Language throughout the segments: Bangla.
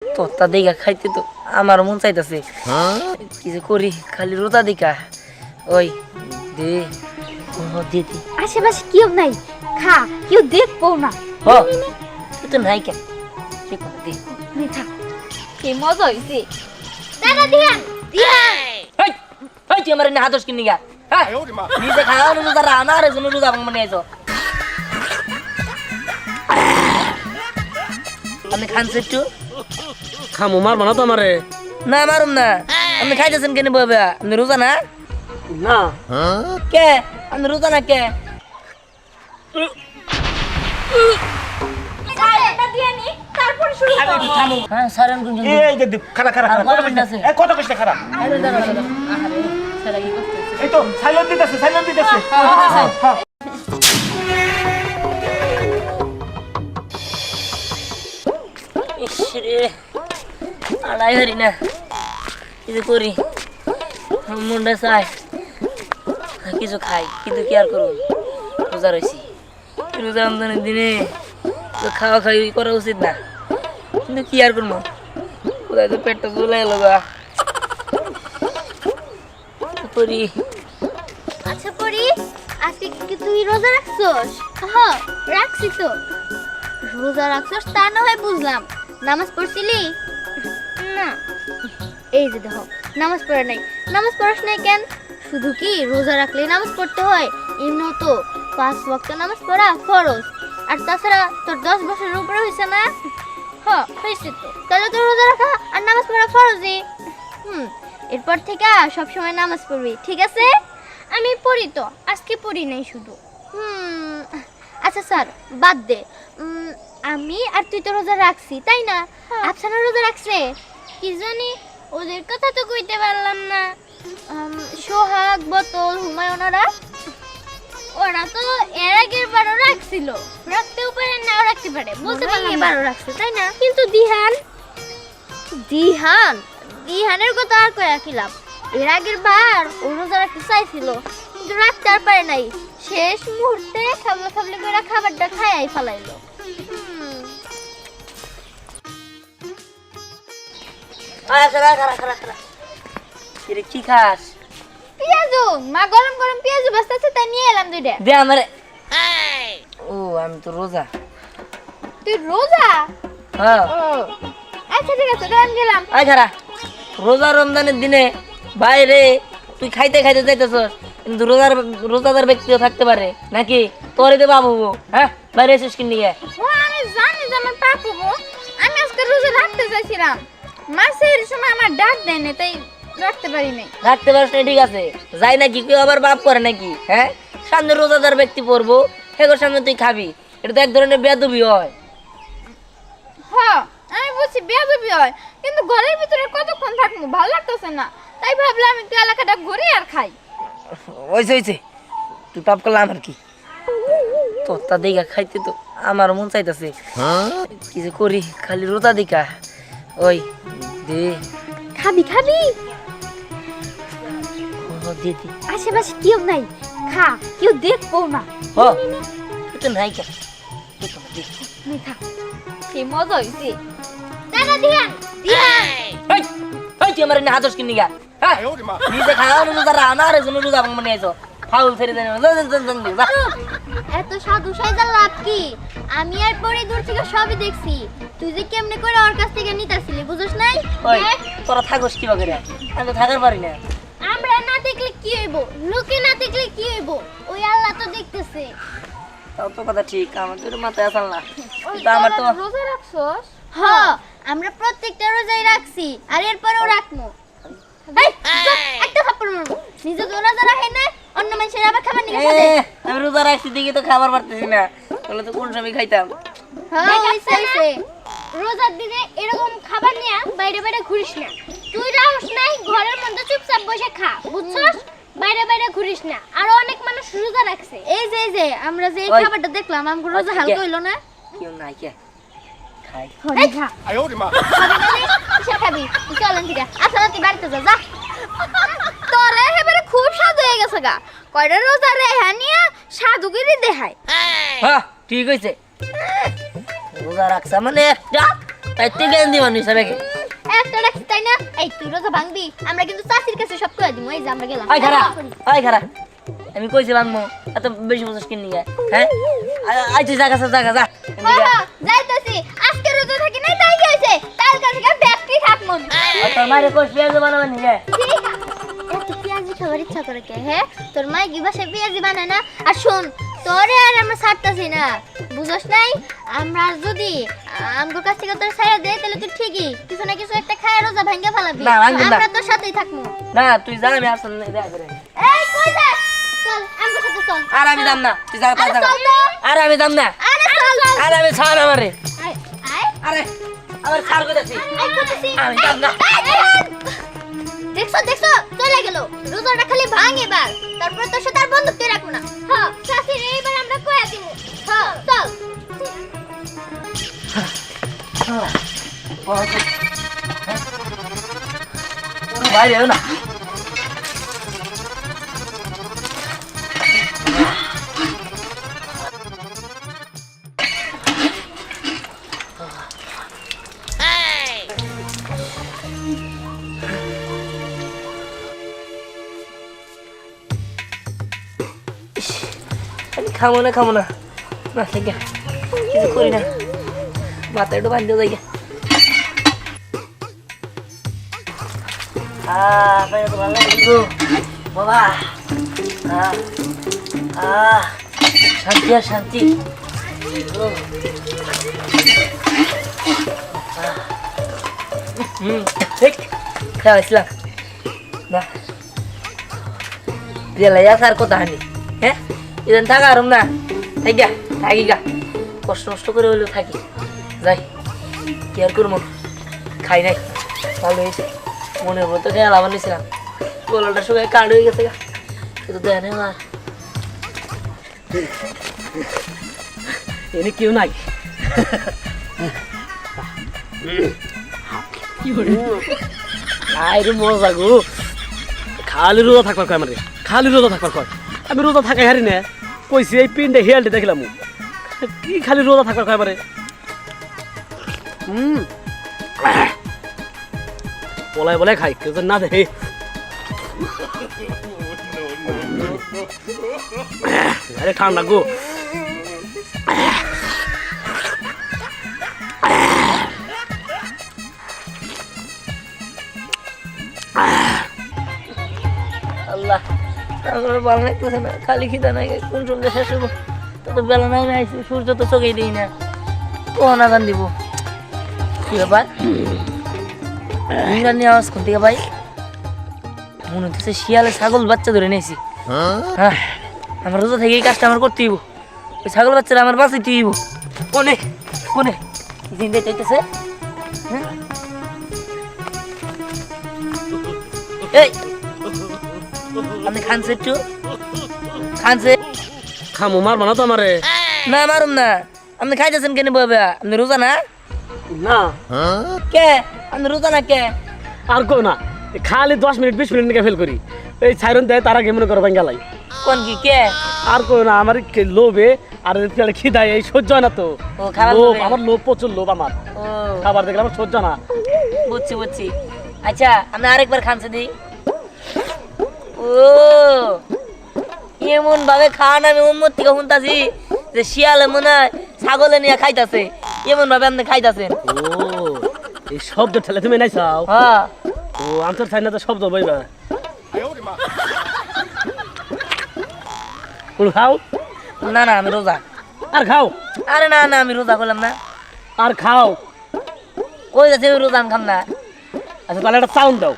তোতা দেখা খাইতে তো আমার মন চাইতেছে, কিছু করি খালি রোজা দেখা। ওই দে দে দে। আশেপাশে কেউ নাই, খা, কেউ দেখবো না। ও তুই তো নাই কেন, দে নে খা। কি মজা হইছে। দাদা দিয়ান দিয়ান। এই এই তুই আমার এনে হাতস কিনি গা, হ্যাঁ নিজে খাওয়া রোজা রা আমার জন্য রোজা ভাঙ মনে আইছো। আপনি খানছে একটু খামু মারবা না তো আমারে? না মারুম না। আপনি খাইতেছেন কেন বাবা? আপনি রোজা না? না কে আপনি রোজা না কে? দাদা দিয়ানি তারপর শুরু করো। হ্যাঁ সারেন কোন এই দে খারা খারা আর কত কত কইছে আছে? এ কত কইছে খারা? আরে দাঁড়া দাঁড়া আরে সারা কি করতেছে? এই তো সাইলেন্ট দিতেছে হ্যাঁ। ইসরে আলাই হরি না, কিছু করি মনটা চাই কিছু খাই, কিন্তু কি আর করবো, রোজা রয়েছি। রোজা রমজানের দিনে তো খাওয়া খাই করা উচিত না, কিন্তু কি আর করবো, কোথায় তো পেটটা চলে এলো গা করি। আচ্ছা পরি, আজকে কি তুই রোজা রাখছস? হ্যাঁ রাখছি তো। রোজা রাখছস তা না হয় বুঝলাম, নামাজ পড়ছিলি না? এই যে দেখো নামাজ পড়া নাই। নামাজ পড়াস নাই কেন? শুধু কি রোজা রাখলে নামাজ পড়তে হয়? এমনিও তো 5 ওয়াক্ত নামাজ পড়া ফরজ। আর তাছাড়া তোর 10 বছরের উপরে হয়েছে না? হ্যাঁ হয়েছে তো। তাহলে তো রোজা রাখা আর নামাজ পড়া ফরজই। এরপর থেকে সবসময় নামাজ পড়বি, ঠিক আছে? আমি পড়ি তো, আজকে পড়ি নাই শুধু। আচ্ছা স্যার বাদ দে। আমি আর তুই তো রোজা রাখছি তাই না? আফসানা রোজা রাখছে কি জানি, ওদের কথা তো কইতে পারলাম না। সোহাগ, বোতল, হুমায়ুনরা ওরা তো এর আগের বারও রাখছিল, রাখতেও পারে নাও রাখতে পারে, বলতে পারলাম এবারও রাখছে তাই না? কিন্তু দিহান দিহান দিহানের কথা আর কয়া কি লাভ? এর আগের বার ও রোজা রাখতে চাইছিল কিন্তু রাখতে আর পারে নাই, শেষ মুহূর্তে খাবলে খাবলে করে খাবারটা খাইয়াই ফেলাইলো। কি খাস? পেঁয়াজু, মা গরম গরম পেঁয়াজু বাস্তাছে তাই নিয়ে এলাম দুইটা। দে আমারে। ও আমি তো রোজা। তুই রোজা? হ্যাঁ ও আচ্ছা ঠিক আছে, দাঁড়ান গেলাম। আয় খারা, রোজা রমজানের দিনে বাইরে তুই খাইতে খাইতে যাইতেছস, কিন্তু রোজাদার ব্যক্তিও থাকতে পারে নাকি? তোরে দে বাবু, হ্যাঁ বাইরে এসেছিস কিনে নিয়ে? ও আমি জানি যে আমার পাপ হবো। আমি আজকে রোজা রাখতে চাইছিলাম, মাসের সময় আমার ডাক দেয় না তাই রাখতে পারি নাই। রাখতে পারিস না ঠিক আছে, যাই নাকি কেউ আবার বাপ করে নাকি? হ্যাঁ সামনে রোজাদার ব্যক্তি পড়বো, হেগোর সামনে তুই খাবি, এটা তো এক ধরনের বেয়াদবি হয়। হ্যাঁ আমি বলছি বেয়াদবি হয়, কিন্তু ঘরের ভিতরে কতক্ষণ থাকবো, ভালো লাগতেছে না, তাই ভাবলাম একটু এলাকাটা ঘুরে আর খাই। হয়েছে তুই পাপ করলাম আর কি, তোতা দেখা খাইতে তো আমার মন চাইতেছে, কিছু করি খালি রোজা দেখা। ওই দে খাবি খাবি? দে দে। আশেপাশে কেউ নাই, খা, কেউ দেখবো না। ও তুই তো নাই কেন, নে খা। কি মজা হইছে। দাদা দিয়ান দিয়ান। এই এই তুই আমার এনে হাতস কিনি গা, হ্যাঁ নিজে খাওয়া রোজা রা আমার জন্য রোজা ভাঙ মনে আইছো। ফাউল ছেড়ে দেন এত সাধু সাইজার লাভ কি? আমি আর পরে দূর থেকে সবই দেখছি, তুই যে কেমনে করে ওর কাছ থেকে নিতাছিলি বুঝছ নাই? ওই দেখ, তোরা থাকস কি করে, আমি তো থাকার পারি না। আমরা না দেখলে কি হইব, লোকে না দেখলে কি হইব, ওই আল্লাহ তো দেখতেছে। তাও তো কথা ঠিক, আমার তো মাথায় আসাল না, ওই কিন্তু আমার তো রোজা রাখছস? হ্যাঁ আমরা প্রত্যেকটা রোজাই রাখছি, আর এরপরেও রাখমু। এই, চুপ, একটা থাপ্পড় মারবো। নিজে তো রোজা রাখে না, অন্য মানুষের আবার খাবার নিয়ে সাথে। আমি রোজা রাখছি দেখি তো খাবার পারতেছি না, তাহলে তো কোন সময় খাইতাম। হ্যাঁ হইছে। রোজার দিনে এরকম খাবার নিয়ে বাইরে বাইরে ঘুরিস না। তুই রাহস নাই, ঘরের মধ্যে চুপচাপ বসে খা, বুঝছস? বাইরে বাইরে ঘুরিস না। আর অনেক মানুষ রোজা রাখছে। এই যে আমরা যে এই ওই। খাবারটা দেখলাম, আমগো রোজা হালকা হইলো না? কেউ নাই কে খাই। হরি খা। খাবি মানে? কিসের খাবি? চলেন ঠিক আছে। আচ্ছা তুই বাড়িতে যা, যা। তোরে এবারে খুব সাধু হয়ে গেছে গা। কয়টা রোজা রেহা নিয়া সাধুগিরি দেখায়। হ্যাঁ ঠিক হইছে, রোজা রাখছা মানে একটা তাই তুই জ্ঞান দিবান হিসাবে একটা রাখছি তাই না? এই তুই রোজা ভাঙবি, আমরা কিন্তু চাষির কাছে সব করে দিব। এই যে আমরা গেলাম। আয় খারা আমি কইছি ভাঙবো এত বেশি বছর কিন নিয়ে হ্যাঁ আয় তুই জাগা যা যাইতাছি। আজকে রোজা থাকি নাই তাই কি হইছে? কাল থেকে ব্যক্তি থাকমু। তোর মায়ের কই পেঁয়াজ বানাবেন নিয়ে ঠিক আছে। এত পেঁয়াজি খাবার ইচ্ছা করে কে? হ্যাঁ, তোর মা কি বাসায় পেঁয়াজি বানায় না? আর শোন, তোরে আর আমরা ছাড়তাছি না, বুঝছ নাই? আমরা আর যদি আমগো কাছ থেকে তোর ছাড়া দে, তাহলে তুই ঠিকই কিছু না কিছু একটা খায় রোজা ভাঙ্গা ফেলাবি। না, ভাঙবো না। আমরা তোর সাথেই থাকমু। না তুই যা আমি আসল দেখা করে এই কই যাস? চল আমগো সাথে চল। আর আমি দাম না তুই যা আরে চল তো। আর আমি দাম না আরে চল। আর আমি ছাড় আমারে আয় আয় আরে আমার ছাড় কইতাছি আয় করতেছি। আমি যাব না। দেখছো দেখছো চলে গেল। রোজাটা খালি ভাঙ এবার, তারপর তোর সাথে আর বন্ধুত্ব রাখবো না। হ্যাঁ শাশির এইবার আমরা কইয়া দিব। হ্যাঁ চল। বাইরে না খামো না না থেকে কিছু করি না মাথা একটু বান্ধে যাই তো ভালো লাগলো বাবা শান্তি আর শান্তি ঠিক খাওয়াইছিলাম না দিলাই আর কথা হানি হ্যাঁ ইদান থাকা আরম না থাকি গা কষ্ট করে হইলেও থাকি যাই কি আর করবো খাই নাই ভালো হয়েছে মনের মতো খেয়াল আবার নিয়েছিলাম গলাটা সবাই কার্ড হয়ে গেছে গা কিন্তু দেয় না আর এনে কেউ নাই আরে মজা গো খালি রোজা থাকবার কয় আমার খালি রোজা থাকবার কয় আমি রোজা থাকাই হারি না কইছি এই পিনটা হেয়ালটি দেখলাম কি খালি রোজা থাকবার কয় আমারে বলাই খাই কেউ না দেখে আরে ঠান্ডা গো আল্লাহ আমার ভালো লাগতেছে না খালি খিদা নাই কোন সঙ্গে শেষ হবো তত বেলা নাই না সূর্য তো চোখেই দিই না ও নাগান দিব কি ব্যাপার নিয়ে আওয়াজ কোন থেকে ভাই মনে হচ্ছে শিয়ালে ছাগল বাচ্চা ধরে নিয়েছি হ্যাঁ আমার রোজা থেকে এই কাজটা আমার করতে হইব ওই ছাগল বাচ্চারা আমার বাঁচাইতে হইব কোনে কোনে জিন্দে চাইতেছে হ্যাঁ এই আপনি খানছে একটু খানছে খামো মারবা না তো আমারে না মারুম না আপনি খাইতেছেন কেন বাবা আপনি রোজা না না কে আপনি রোজা না কে আর কো না খালি 10 মিনিট 20 মিনিট নিকে ফেল করি এই ছাইরন দেয় তারা কেমন করে বাঙ্গালাই কোন কি কে আর কো না আমার লোভে আর খিদায় এই সহ্য হয় না তো ও খাবার লোভ লোভে? আমার লোভ প্রচুর লোভ আমার ও খাবার দেখলে আমার সহ্য না বুঝছি আচ্ছা আপনি আরেকবার খানছে দি ও এমন ভাবে খান আমি উম্মত থেকে শুনতাছি যে শিয়ালে মনে হয় ছাগলে নিয়ে খাইতাছে এমন ভাবে আপনি খাইতাছেন ও এই শব্দ ঠেলে তুমি নাই চাও হ্যাঁ ও আন্তর চাই না তো শব্দ বইবা কোন খাও না আমি রোজা আর খাও আরে না আমি রোজা করলাম না আর খাও কই যাচ্ছে ওই রোজা আমি খাম না আচ্ছা তাহলে একটা সাউন্ড দাও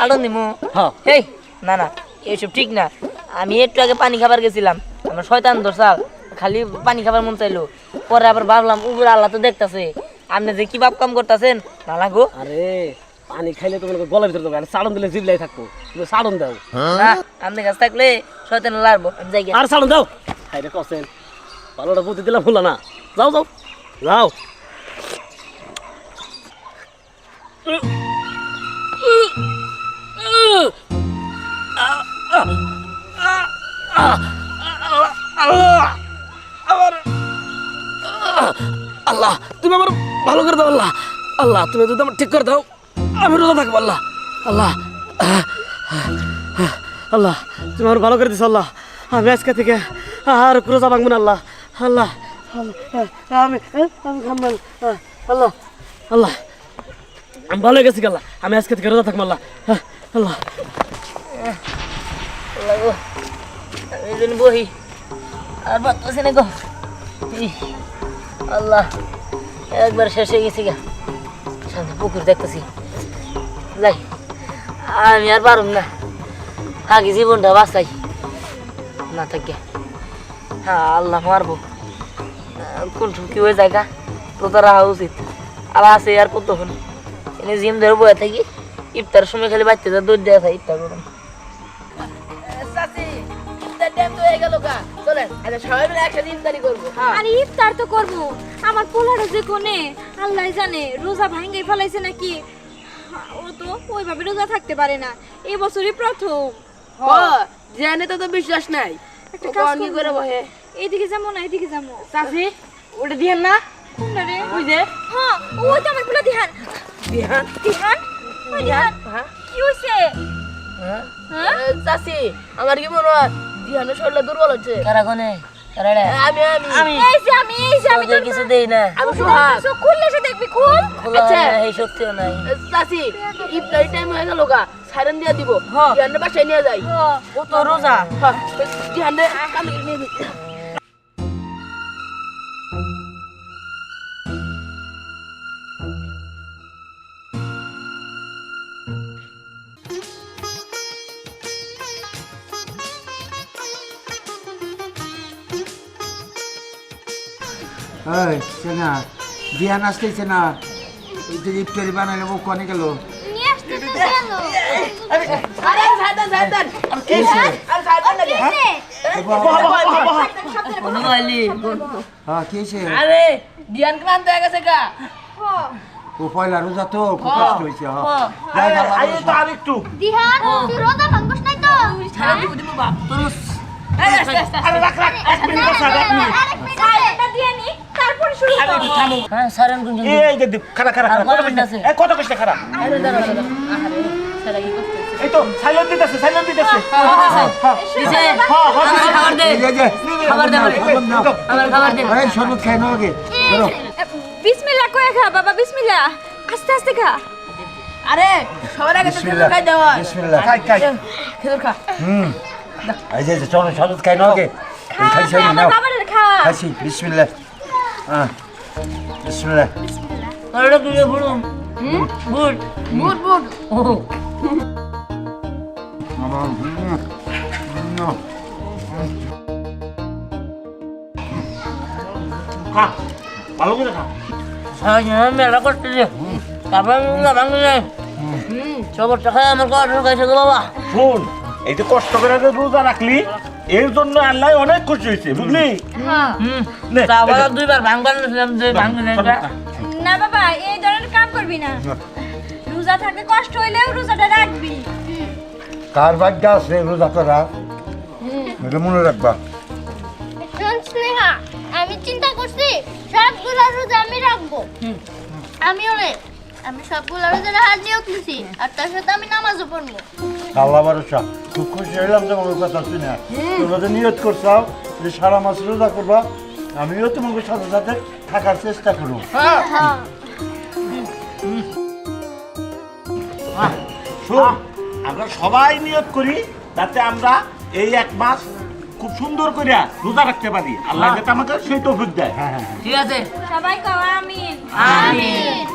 আড়ন দিমু হ্যাঁ এই না এইসব ঠিক না আমি একটু আগে পানি খাবার গেছিলাম আমার শয়তান ধরছাল খালি পানি খাবার মন চাইলো পরে আবার ভাবলাম উপরে আল্লাহ তো দেখতাছে আপনি যে কি বাপ কাম করতেছেন না লাগো আরে পানি খাইলে তোমার গলার ভিতরে যাবে আর সাড়ন দিলে জিবলাই থাকবো তুমি সাড়ন দাও না আপনি কাছে থাকলে শয়তান লাগবো আমি যাই গে। আর সাড়ন দাও খাইলে কসেন ভালোটা বুদ্ধি দিলাম ভুলা না যাও যাও আল্লাহ তুমি আমার ভালো করে দাও আল্লাহ আল্লাহ তুমি যদি আমার ঠিক করে দাও আমি রোজা থাকবো আল্লাহ আল্লাহ আল্লাহ তুমি আমার ভালো করে দিছো আল্লাহ আমি আজকে থেকে আর রোজা ভাঙবো না আল্লাহ আল্লাহ আমি খাবো না। আল্লাহ আল্লাহ আমি ভালো হয়ে গেছি আল্লাহ আমি আজকে থেকে রোজা থাকবো আল্লাহ আল্লাহ আল্লাহ গো আমি এদিন বহি আর পারতেছি না গো আল্লাহ একবার শেষ হয়ে গেছি গা শান্ত পুকুর দেখতেছি যাই আমি আর পারুম না আগে জীবনটা বাঁচাই না থাকে হ্যাঁ আল্লাহ মারবো কোন কি হয়ে জায়গা তো তো রাখা উচিত আর আছে আর কতক্ষণ এনে জিম ধরে বয়ে থাকি ইফতার সময় খালি বাচ্চা যা দুধ দেওয়া থাকে ইফতার করুন আরে ইফতার তো করবো আমার পোলারও যে কোনে আল্লাহ জানে রোজা ভাঙ্গাই ফেলাইছে নাকি ও তো ওইভাবে রোজা থাকতে পারে না এই বছরই প্রথম জানে তো তো বিশ্বাস নাই একটা কাজ কি করে বহে এইদিকে যাবো না এইদিকে যাবো চাচি ওটা দিয়েন না কোনটা রে ওই যে হ্যাঁ ওই তো আমার পোলা দিহান দিহান দিহান ওই দিহান হ্যাঁ কি হইছে হ্যাঁ হ্যাঁ চাচি আমার কি মনে হয় দিহানের শরীরটা দুর্বল হচ্ছে কারা কোনে কারা রে আমি আমি এই যে আমি তোদের কিছু দেই না আমি সোহাগ সো খুললে সে দেখবি খুল খোলা আচ্ছা। এই শক্তিও নাই চাচি ইফতারি টাইম হয়ে গেল গা সাইরেন দিয়ে দিব হ্যাঁ। দিহানের বাসায় নিয়ে যাই ও তো রোজা হ্যাঁ দিহানের কামে নিয়ে দিই এই চেনা বিয়ান আসতেছে না এই যে ইফতারি বানাইলে ও কনে গেল নিয়ে আসতে তো গেল আরে সাইদান সাইদান কি হয়েছে? আরে সাইদান লাগে কোন বলি হ্যাঁ কি হয়েছে? আরে দিহান ক্লান্ত হয়ে গেছে গা ও পয়লা রোজা তো খুব কষ্ট হয়েছে হ্যাঁ যাই না, আল্লাহ বলছে। দিহান তুই রোজা ভাঙ্গস নাই তো ছাড়া দিব দিব বাপ তুরুস আরেক মিনিট আছে এটা দিয়ে নি তারপর শুরু করব হ্যাঁ সারেন কোন জন এই যে খারা খারা আর খারা কত মিনিট আছে? কত কষ্ট খারা আরে দাঁড়া দাঁড়া আরে সারা কি করতেছ এই তো সাইলেন্ট দিতেছে দিছে আমার খাবার দে এই যে, খাবার দে আমার খাবার নাও। আমার খাবার দে এই শরবত খাই নাও আগে ধরো। বিসমিল্লাহ কয়ে খা বাবা বিসমিল্লাহ আস্তে আস্তে খা আরে সবার আগে তো খেজুর খাই দেওয়া বিসমিল্লাহ খাই খেজুর খা এই যে চলো শরবত খাই নাও আগে এই খাইছি আমি, আমার নাও বাবারে খা খাইছি বিসমিল্লাহ হ্যাঁ বিসমিল্লাহ আরে তুই বুড়ুম বুড় বুট বুট ও আমার খা ভালো করে খা সারা মেলা করতে দে তারপর না ভাঙে যায় সবার টাকা আমার কাছে কাছে বাবা শোন এই যে কষ্ট করে যে রোজা রাখলি এর জন্য আল্লাহ অনেক খুশি হয়েছে বুঝলি নে, তারপর দুইবার ভাঙবার দুই ভাঙে না না বাবা এই ধরনের কাম করবি না রোজা থাকতে কষ্ট হইলেও রোজাটা রাখবি কার ভাগ্য আছে রোজা করা এটা মনে রাখবা শোন স্নেহা আমি চিন্তা করছি সবগুলো রোজা আমি রাখবো আমি সবগুলো রোজা রাখার নিয়োগ নিছি আর তার সাথে আমি নামাজও পড়বো আল্লাহ ভরসা খুব খুশি হইলাম যে আমার কথা শুনে তোমরা যে নিয়ত করছাও যে সারা মাস রোজা করবা আমিও তোমাদের সাথে সাথে থাকার চেষ্টা করবো শোন আমরা সবাই নিয়ত করি যাতে আমরা এই এক মাস খুব সুন্দর করে রোজা রাখতে পারি আল্লাহ যাতে আমাকে সেই তৌফিক দেয় ঠিক আছে সবাই কও আমিন আমিন